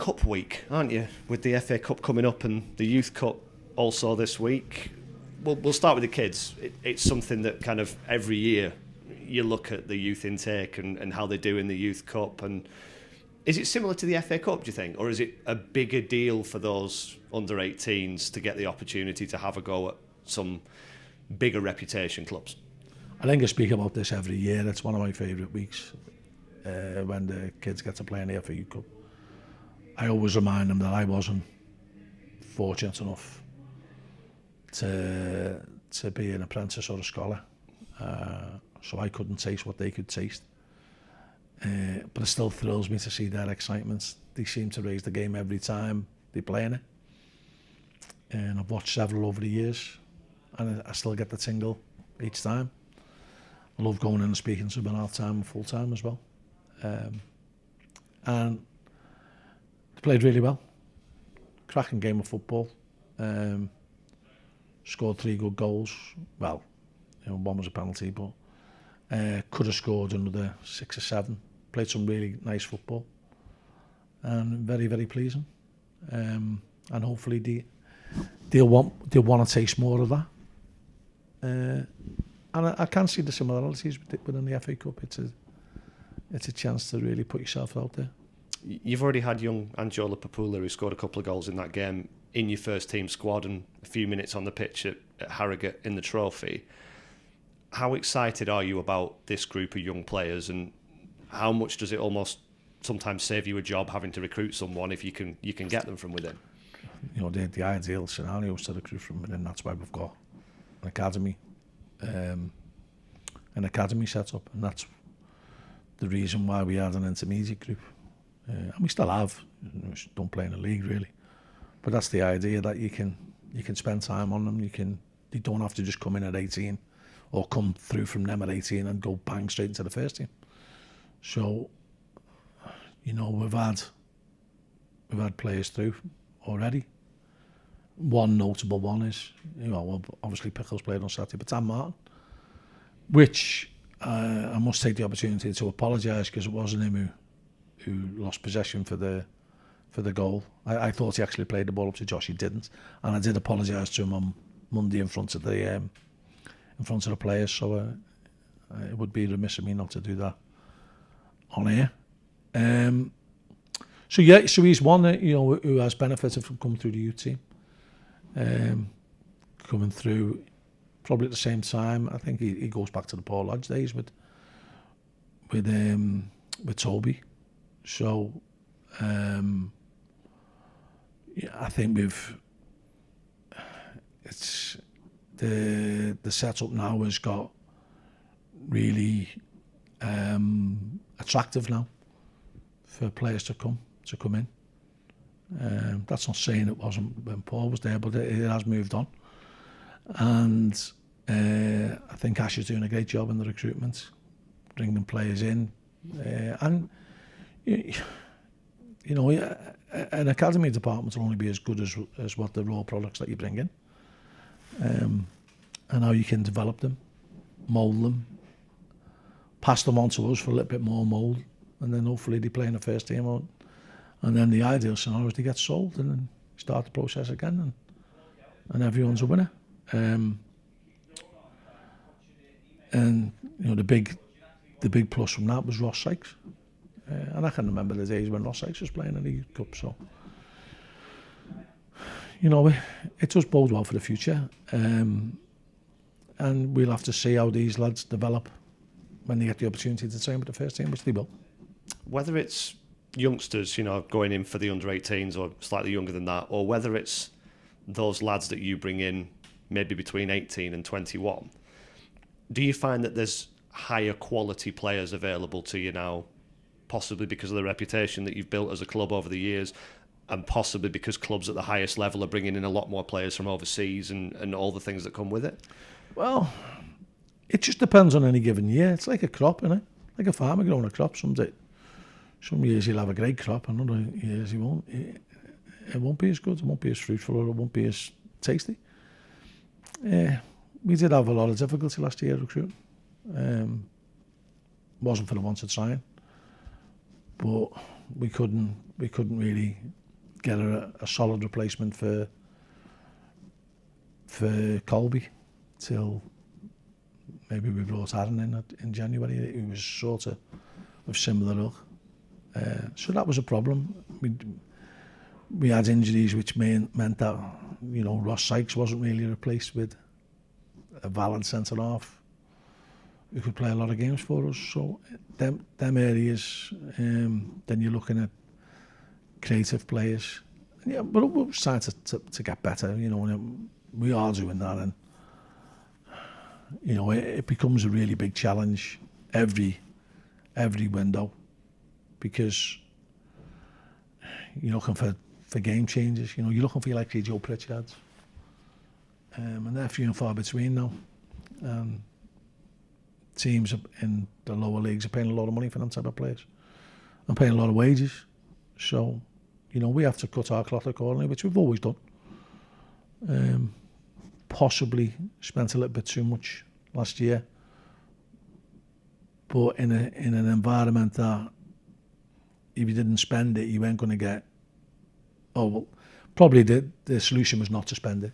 Cup week, aren't you? With the FA Cup coming up and the Youth Cup also this week. We'll start with the kids. It's something that kind of every year you look at the youth intake and how they do in the Youth Cup. And is it similar to the FA Cup, do you think? Or is it a bigger deal for those under 18s to get the opportunity to have a go at some bigger reputation clubs? I think I speak about this every year. It's one of my favourite weeks when the kids get to play in the FA Cup. I always remind them that I wasn't fortunate enough to be an apprentice or a scholar, so I couldn't taste what they could taste. But it still thrills me to see their excitement. They seem to raise the game every time they play in it. And I've watched several over the years, and I still get the tingle each time. I love going in and speaking to them half-time and full-time as well. And they played really well. Cracking game of football. Scored 3 good goals. Well, one was a penalty, but could have scored another 6 or 7. Played some really nice football. And very, very pleasing. And hopefully they'll want to taste more of that. And I can see the similarities within the FA Cup. It's a chance to really put yourself out there. You've already had young Angela Papula, who scored a couple of goals in that game, in your first team squad and a few minutes on the pitch at Harrogate in the trophy. How excited are you about this group of young players, and how much does it almost sometimes save you a job having to recruit someone if you can get them from within? The ideal scenario is to recruit from within. That's why we've got an academy set up, and that's the reason why we had an intermediate group. And we still have, don't play in the league really, but that's the idea, that you can spend time on them. They don't have to just come in at 18 or come through from them at 18 and go bang straight into the first team. So, we've had players through already. One notable one is, obviously Pickles played on Saturday, but Tam Martin, which I must take the opportunity to apologise, because it wasn't him who lost possession for the goal. I thought he actually played the ball up to Josh. He didn't, and I did apologise to him on Monday in front of the players. So it would be remiss of me not to do that on air. So he's one who has benefited from coming through the youth team, coming through probably at the same time. I think he goes back to the Paul Lodge days with Toby. So I think it's the setup now has got really attractive now for players to come in. That's not saying it wasn't when Paul was there, but it has moved on. And I think Ash is doing a great job in the recruitment, bringing players in, and an academy department will only be as good as what the raw products that you bring in, and how you can develop them, mould them, pass them on to us for a little bit more mould, and then hopefully they play in the first team out. And then the ideal scenario is they get sold and then start the process again, and everyone's a winner. And the big plus from that was Ross Sykes, and I can remember the days when Ross Sykes was playing in the Youth Cup. So it does bode well for the future, and we'll have to see how these lads develop when they get the opportunity to train with the first team, which they will. Whether it's youngsters, going in for the under-18s or slightly younger than that, or whether it's those lads that you bring in maybe between 18 and 21, do you find that there's higher quality players available to you now, possibly because of the reputation that you've built as a club over the years, and possibly because clubs at the highest level are bringing in a lot more players from overseas and all the things that come with it? Well, it just depends on any given year. It's like a crop, isn't it? Like a farmer growing a crop. Some years he'll have a great crop, and other years he won't. It won't be as good, it won't be as fruitful, or it won't be as tasty. We did have a lot of difficulty last year recruiting. Wasn't for the want of trying. but we couldn't really get a solid replacement for Colby till maybe we brought Aaron in January. He was sort of similar ilk. So that was a problem. We had injuries which meant that, you know, Ross Sykes wasn't really replaced with a valid centre-half who could play a lot of games for us. So them areas, then you're looking at creative players. Yeah, but we're starting to get better, you know, and we are doing that. And, you know, it becomes a really big challenge every window, because you're looking for game changers. You know, you're looking for like your Joe Pritchards, and they're few and far between now. Teams in the lower leagues are paying a lot of money for them type of players and paying a lot of wages. So, you know, we have to cut our cloth accordingly, which we've always done. Possibly spent a little bit too much last year, but in an environment that if you didn't spend it, you weren't going to get. Oh, well, probably the solution was not to spend it,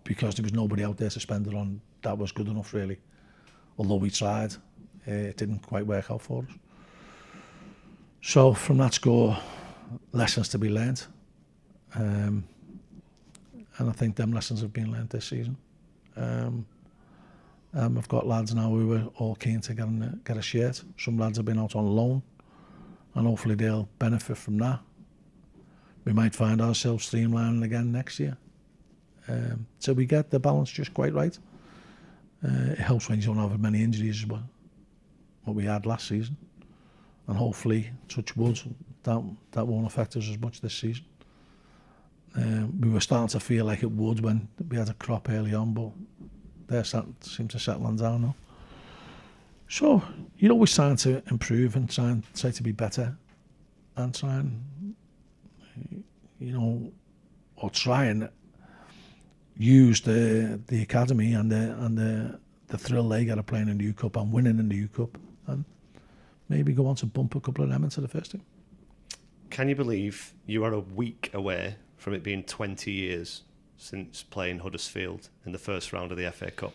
because there was nobody out there to spend it on that was good enough, really. Although we tried, it didn't quite work out for us. So from that score, lessons to be learnt, and I think them lessons have been learnt this season. I've got lads now who are all keen to get a shirt. Some lads have been out on loan, and hopefully they'll benefit from that. We might find ourselves streamlining again next year. So we get the balance just quite right. It helps when you don't have as many injuries as what we had last season. And hopefully, touch wood, that won't affect us as much this season. We were starting to feel like it would when we had a crop early on, but they're seem to settling down now. So you're always trying to improve and try to be better, and try and, you know, or try and use the academy and the thrill they get of playing in the U Cup and winning in the U Cup, and maybe go on to bump a couple of them into the first team. Can you believe you are a week away from it being 20 years since playing Huddersfield in the first round of the FA Cup?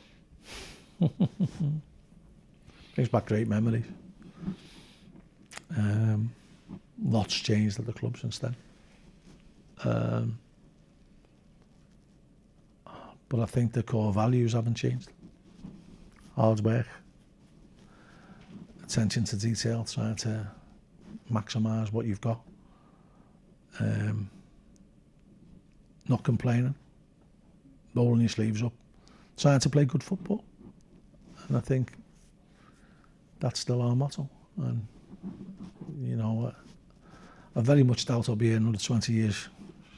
Brings back great memories. Lots changed at the club since then. But I think the core values haven't changed. Hard work, attention to detail, trying to maximise what you've got. Not complaining, rolling your sleeves up, trying to play good football. And I think that's still our motto. And, you know, I very much doubt I'll be here another 20 years.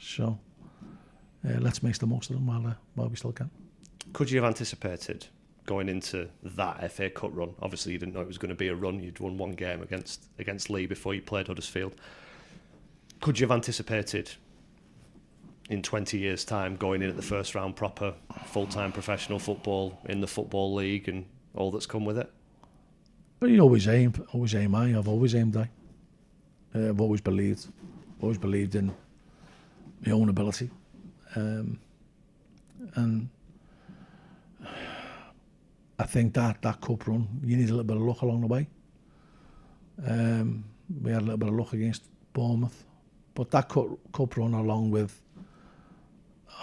So let's make the most of them while we still can. Could you have anticipated going into that FA Cup run? Obviously, you didn't know it was going to be a run. You'd won one game against Lee before you played Huddersfield. Could you have anticipated in 20 years' time going in at the first round proper full-time professional football in the Football League and all that's come with it? But you always aim high. I've always aimed high. I've always believed in my own ability, and I think that cup run, you need a little bit of luck along the way. We had a little bit of luck against Bournemouth, but that cup run, along with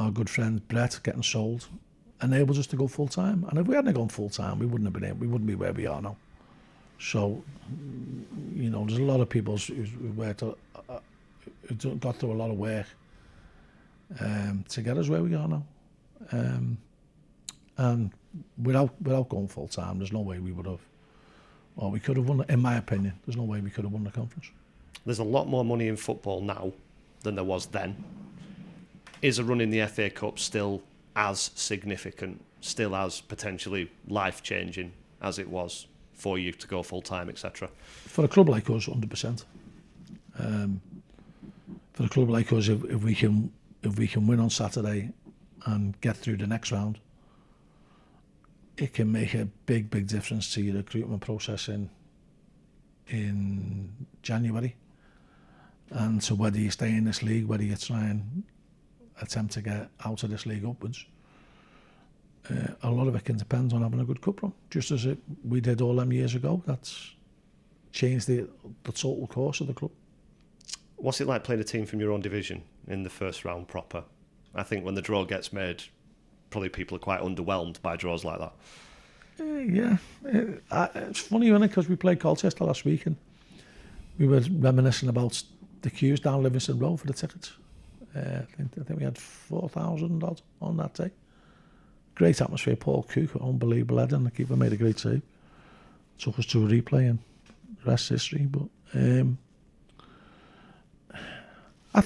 our good friend Brett getting sold, enabled us to go full time. And if we hadn't gone full time, we wouldn't be where we are now. So, you know, there's a lot of people who got through a lot of work to get us where we are now. And without going full time, there's no way we would have, or we could have won. In my opinion, there's no way we could have won the conference. There's a lot more money in football now than there was then. Is a run in the FA Cup still as significant, still as potentially life-changing as it was for you to go full-time, etc.? For a club like us, 100%. For a club like us, if we can win on Saturday and get through the next round, it can make a big difference to your recruitment process in in January. And so whether you stay in this league, whether you try and attempt to get out of this league upwards, a lot of it can depend on having a good cup run. Just as we did all them years ago, that's changed the total course of the club. What's it like playing a team from your own division in the first round proper? I think when the draw gets made, probably people are quite underwhelmed by draws like that. Yeah. It's funny, isn't it? Because we played Colchester last week and we were reminiscing about the queues down Livingston Road for the tickets. I think we had 4,000 odd on that day. Great atmosphere. Paul Cook, unbelievable header, and the keeper made a great save. Took us to a replay and the rest is history. But I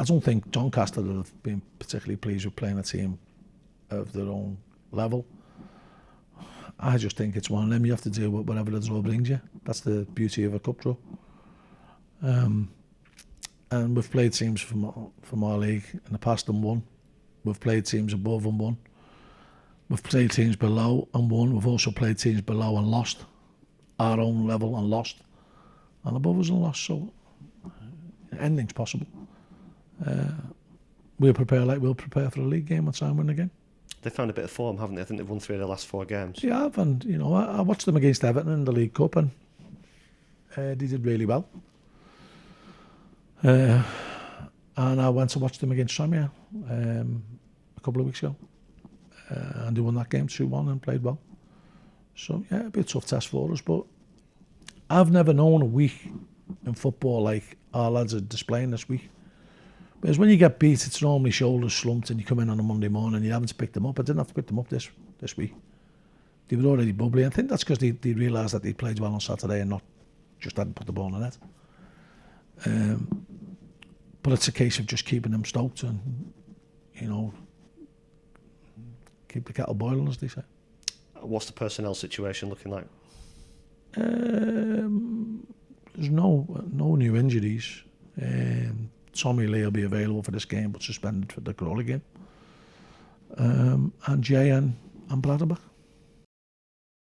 don't think Doncaster would have been particularly pleased with playing a team of their own level. I just think it's one of them. You have to deal with whatever the draw brings you. That's the beauty of a cup draw. And we've played teams from our league in the past and won. We've played teams above and won. We've played teams below and won. We've also played teams below and lost. Our own level and lost. And above us and lost. So anything's possible. We'll prepare like we'll prepare for a league game and try and win the game. They found a bit of form, haven't they? I think they've won 3 of their last 4 games. Yeah, and you know, I watched them against Everton in the League Cup, and they did really well. And I went to watch them against Tranmere a couple of weeks ago, and they won that game 2-1 and played well. So yeah, it'll be a tough test for us, but I've never known a week in football like our lads are displaying this week. Because when you get beat, it's normally shoulders slumped and you come in on a Monday morning and you haven't picked them up. I didn't have to pick them up this week. They were already bubbly. I think that's because they realised that they played well on Saturday and not just hadn't put the ball in the net. But it's a case of just keeping them stoked and, you know, keep the kettle boiling, as they say. What's the personnel situation looking like? There's no new injuries. Tommy Lee will be available for this game, but suspended for the Coley game. And Jay and Braddock.